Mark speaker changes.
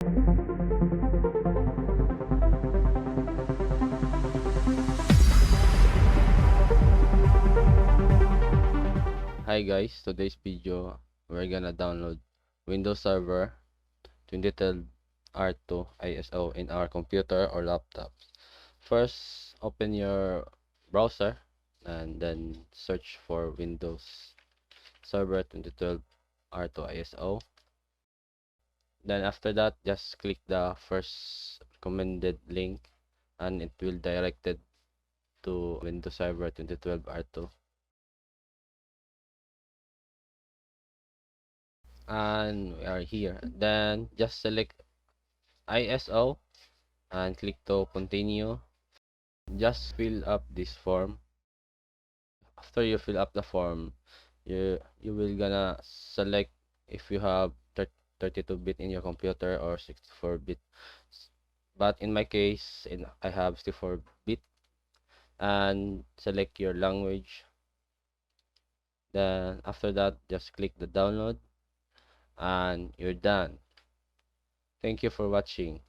Speaker 1: Hi guys, today's video we're gonna download Windows Server 2012 R2 ISO in our computer or laptop. First, open your browser and then search for Windows Server 2012 R2 ISO. Then after that, just click the first recommended link and it will direct it to Windows Server 2012 R2. And we are here. Then just select ISO and click to continue. Just fill up this form. After you fill up the form, you will gonna select if you have 32-bit in your computer or 64-bit. But in my case, I have 64-bit, and select your language. Then after that, just click the download and you're done. Thank you for watching.